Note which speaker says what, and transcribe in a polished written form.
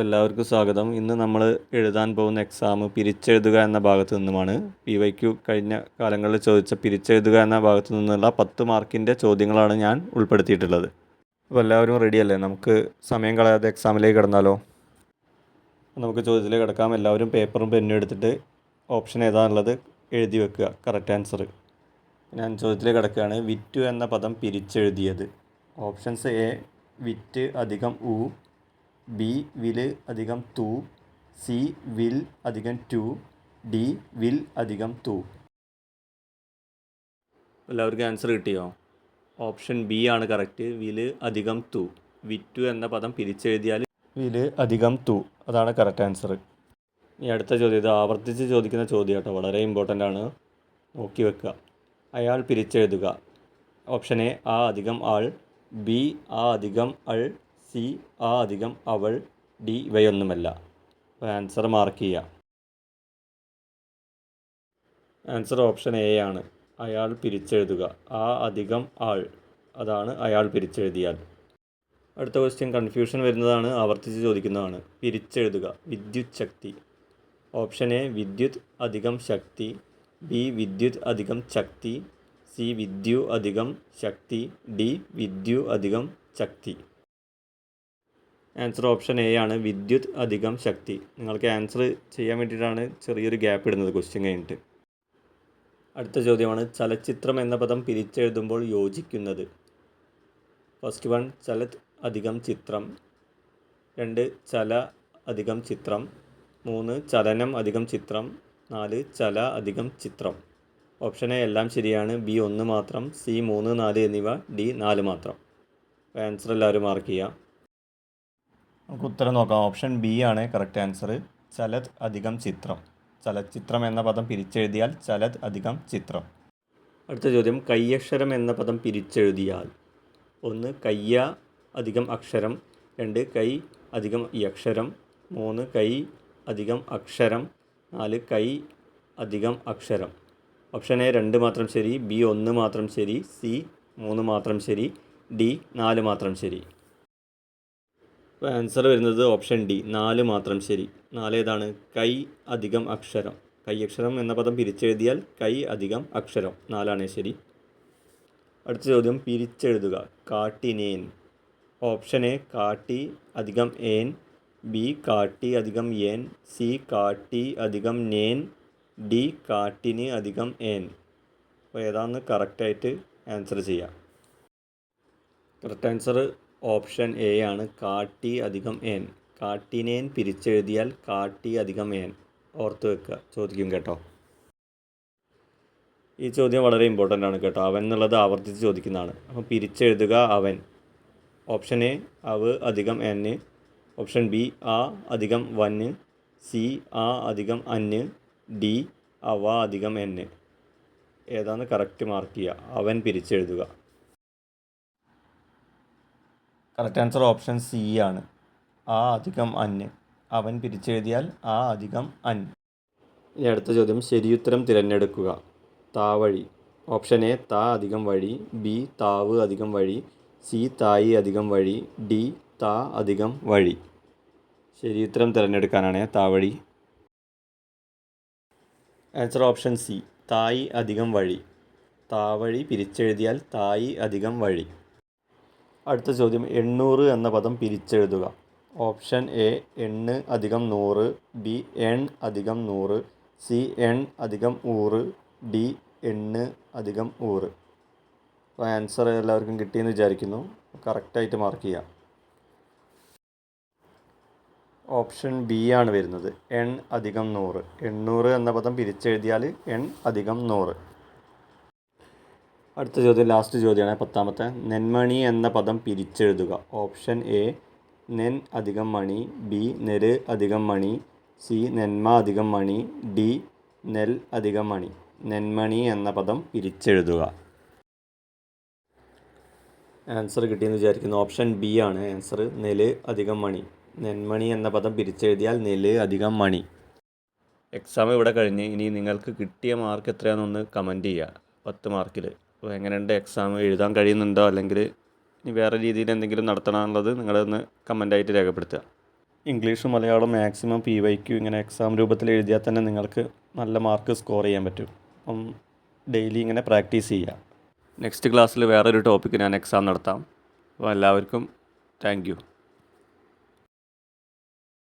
Speaker 1: എല്ലാവർക്കും സ്വാഗതം. ഇന്ന് നമ്മൾ എഴുതാൻ പോകുന്ന എക്സാം പിരിച്ചെഴുതുക എന്ന ഭാഗത്തു നിന്നുമാണ്. PYQ കഴിഞ്ഞ കാലങ്ങളിൽ ചോദിച്ച പിരിച്ചെഴുതുക എന്ന ഭാഗത്തു നിന്നുള്ള 10 മാർക്കിൻ്റെ ചോദ്യങ്ങളാണ് ഞാൻ ഉൾപ്പെടുത്തിയിട്ടുള്ളത്. അപ്പോൾ എല്ലാവരും റെഡിയല്ലേ? നമുക്ക് സമയം കളയാതെ എക്സാമിലേക്ക് കിടന്നാലോ? നമുക്ക് ചോദ്യത്തിലേക്ക് കിടക്കാം. എല്ലാവരും പേപ്പറും പെന്നും എടുത്തിട്ട് ഓപ്ഷൻ ഏതാണുള്ളത് എഴുതി വെക്കുക, കറക്റ്റ് ആൻസർ. ഞാൻ ചോദ്യത്തിലേക്ക് കിടക്കുകയാണ്. വിറ്റു എന്ന പദം പിരിച്ചെഴുതിയത്. ഓപ്ഷൻസ്: എ വിറ്റ് അധികം ഉ, ബി വില് അധികം തു, സി വിൽ അധികം ടു, ഡി വിൽ അധികം തു. എല്ലാവർക്കും ആൻസർ കിട്ടിയോ? ഓപ്ഷൻ ബി ആണ് കറക്റ്റ്, വില് അധികം തു. വിറ്റു എന്ന പദം പിരിച്ചെഴുതിയാൽ വില് അധികം തു, അതാണ് കറക്റ്റ് ആൻസർ. ഇനി അടുത്ത ചോദ്യം, ഇത് ആവർത്തിച്ച് ചോദിക്കുന്ന ചോദ്യം കേട്ടോ, വളരെ ഇമ്പോർട്ടൻ്റ് ആണ്, നോക്കി വെക്കുക. അയാൾ പിരിച്ചെഴുതുക. ഓപ്ഷൻ എ ആ അധികം ആൾ, ബി ആ അധികം അൾ, സി ആ അധികം അവൾ, ഡി ഇവയൊന്നുമല്ല. അപ്പോൾ ആൻസർ മാർക്ക് ചെയ്യുക. ആൻസർ ഓപ്ഷൻ എ ആണ്, അയാൾ പിരിച്ചെഴുതുക. ആ അധികം ആൾ, അതാണ് അയാൾ പിരിച്ചെഴുതിയാൽ. അടുത്ത ക്വസ്റ്റ്യൻ കൺഫ്യൂഷൻ വരുന്നതാണ്, ആവർത്തിച്ച് ചോദിക്കുന്നതാണ്. പിരിച്ചെഴുതുക. വിദ്യുത് ശക്തി. ഓപ്ഷൻ എ വിദ്യുത് അധികം ശക്തി, ബി വിദ്യുത് അധികം ശക്തി, സി വിദ്യു അധികം ശക്തി, ഡി വിദ്യു അധികം ശക്തി. ആൻസർ ഓപ്ഷൻ എ ആണ്, വിദ്യുത് അധികം ശക്തി. നിങ്ങൾക്ക് ആൻസർ ചെയ്യാൻ വേണ്ടിയിട്ടാണ് ചെറിയൊരു ഗ്യാപ്പ് ഇടുന്നത് ക്വസ്റ്റ്യൻ കഴിഞ്ഞിട്ട്. അടുത്ത ചോദ്യമാണ്, ചലച്ചിത്രം എന്ന പദം പിരിച്ചെഴുതുമ്പോൾ യോജിക്കുന്നത്. ഫസ്റ്റ് വൺ ചലത് അധികം ചിത്രം, 2 ചല അധികം ചിത്രം, 3 ചലനം അധികം ചിത്രം, 4 ചല അധികം ചിത്രം. ഓപ്ഷൻ എ എല്ലാം ശരിയാണ്, ബി 1 മാത്രം, സി 3, 4 എന്നിവ, ഡി 4 മാത്രം. ആൻസർ എല്ലാവരും മാർക്ക് ചെയ്യുക. നമുക്ക് ഉത്തരം നോക്കാം. ഓപ്ഷൻ ബി ആണ് കറക്റ്റ് ആൻസർ, ചലത് അധികം ചിത്രം. ചലച്ചിത്രം എന്ന പദം പിരിച്ചെഴുതിയാൽ ചലത് അധികം ചിത്രം. അടുത്ത ചോദ്യം, കയ്യക്ഷരം എന്ന പദം പിരിച്ചെഴുതിയാൽ. 1 കയ്യ അധികം അക്ഷരം, 2 കൈ അധികം ഈ അക്ഷരം, 3 കൈ അധികം അക്ഷരം, 4 കൈ അധികം അക്ഷരം. ഓപ്ഷൻ എ 2 മാത്രം ശരി, ബി 1 മാത്രം ശരി, സി 3 മാത്രം ശരി, ഡി 4 മാത്രം ശരി. അപ്പോൾ ആൻസർ വരുന്നത് ഓപ്ഷൻ ഡി, 4 മാത്രം ശരി. 4 ഏതാണ്? കൈ അധികം അക്ഷരം. കൈയക്ഷരം എന്ന പദം പിരിച്ചെഴുതിയാൽ കൈ അധികം അക്ഷരം, 4ആണ് ശരി. അടുത്ത ചോദ്യം, പിരിച്ചെഴുതുക. കാട്ടിനേൻ. ഓപ്ഷൻ എ കാട്ടി അധികം ഏൻ, ബി കാട്ടി അധികം ഏൻ, സി കാട്ടി അധികം നേൻ, ഡി കാട്ടിന് അധികം ഏൻ. അപ്പോൾ ഏതാണെന്ന് കറക്റ്റായിട്ട് ആൻസർ ചെയ്യാം. കറക്റ്റ് ആൻസർ ഓപ്ഷൻ എ ആണ്, കാട്ടി അധികം ഏൻ. കാട്ടിനേൻ പിരിച്ചെഴുതിയാൽ കാട്ടി അധികം ഏൻ. ഓർത്ത് വെക്കുക, ചോദിക്കും കേട്ടോ. ഈ ചോദ്യം വളരെ ഇമ്പോർട്ടൻ്റ് ആണ് കേട്ടോ. അവൻ എന്നുള്ളത് ആവർത്തിച്ച് ചോദിക്കുന്നതാണ്. അപ്പോൾ പിരിച്ചെഴുതുക അവൻ. ഓപ്ഷൻ എ അവ അധികം എന്, ഓപ്ഷൻ ബി ആ അധികം വന്, സി ആ അധികം അന്, ഡി അവ അധികം എന്. ഏതാണ് കറക്റ്റ് മാർക്ക് ചെയ്യുക. അവൻ പിരിച്ചെഴുതുക. കറക്റ്റ് ആൻസർ ഓപ്ഷൻ സി ആണ്, ആ അധികം അന്. അവൻ പിരിച്ചെഴുതിയാൽ ആ അധികം അൻ. ഇനി അടുത്ത ചോദ്യം, ശരിയുത്തരം തിരഞ്ഞെടുക്കുക. താവഴി. ഓപ്ഷൻ എ താ അധികം വഴി, ബി താവ് അധികം വഴി, സി തായി അധികം വഴി, ഡി താ അധികം വഴി. ശരിയുത്തരം തിരഞ്ഞെടുക്കാനാണ് താവഴി. ആൻസർ ഓപ്ഷൻ സി, തായി അധികം വഴി. താവഴി പിരിച്ചെഴുതിയാൽ തായി അധികം വഴി. അടുത്ത ചോദ്യം, 800 എന്ന പദം പിരിച്ചെഴുതുക. ഓപ്ഷൻ എ എണ്ണ് അധികം 100, ബി എൺ അധികം 100, സി എൺ അധികം 100, ഡി എണ്ണ് അധികം 100. അപ്പോൾ ആൻസർ എല്ലാവർക്കും കിട്ടിയെന്ന് വിചാരിക്കുന്നു. കറക്റ്റായിട്ട് മാർക്ക് ചെയ്യാം. ഓപ്ഷൻ ബി ആണ് വരുന്നത്, എൺ അധികം 100. 800 എന്ന പദം പിരിച്ചെഴുതിയാൽ എൺ അധികം 100. അടുത്ത ചോദ്യം ലാസ്റ്റ് ചോദ്യമാണ്, 10ാമത്തെ. നെന്മണി എന്ന പദം പിരിച്ചെഴുതുക. ഓപ്ഷൻ എ നെൻ അധികം മണി, ബി നെര് അധികം മണി, സി നെന്മ അധികം മണി, ഡി നെൽ അധികം മണി. നെന്മണി എന്ന പദം പിരിച്ചെഴുതുക. ആൻസർ കിട്ടിയെന്ന് വിചാരിക്കുന്നു. ഓപ്ഷൻ ബി ആണ് ആൻസർ, നെല് അധികം മണി. നെന്മണി എന്ന പദം പിരിച്ചെഴുതിയാൽ നെല് അധികം മണി. എക്സാം ഇവിടെ കഴിഞ്ഞ്. ഇനി നിങ്ങൾക്ക് കിട്ടിയ മാർക്ക് എത്രയാണെന്നൊന്ന് കമൻറ്റ് ചെയ്യുക. 10 മാർക്കിൽ അപ്പോൾ എങ്ങനെയുണ്ട് എക്സാം, എഴുതാൻ കഴിയുന്നുണ്ടോ, അല്ലെങ്കിൽ ഇനി വേറെ രീതിയിൽ എന്തെങ്കിലും നടത്തണമെന്നുള്ളത് നിങ്ങളൊന്ന് കമൻ്റായിട്ട് രേഖപ്പെടുത്തുക. ഇംഗ്ലീഷ് മലയാളം മാക്സിമം PYQ ഇങ്ങനെ എക്സാം രൂപത്തിൽ എഴുതിയാൽ തന്നെ നിങ്ങൾക്ക് നല്ല മാർക്ക് സ്കോർ ചെയ്യാൻ പറ്റും. അപ്പം ഡെയിലി ഇങ്ങനെ പ്രാക്ടീസ് ചെയ്യുക. നെക്സ്റ്റ് ക്ലാസ്സിൽ വേറൊരു ടോപ്പിക്ക് ഞാൻ എക്സാം നടത്താം. അപ്പോൾ എല്ലാവർക്കും താങ്ക് യു.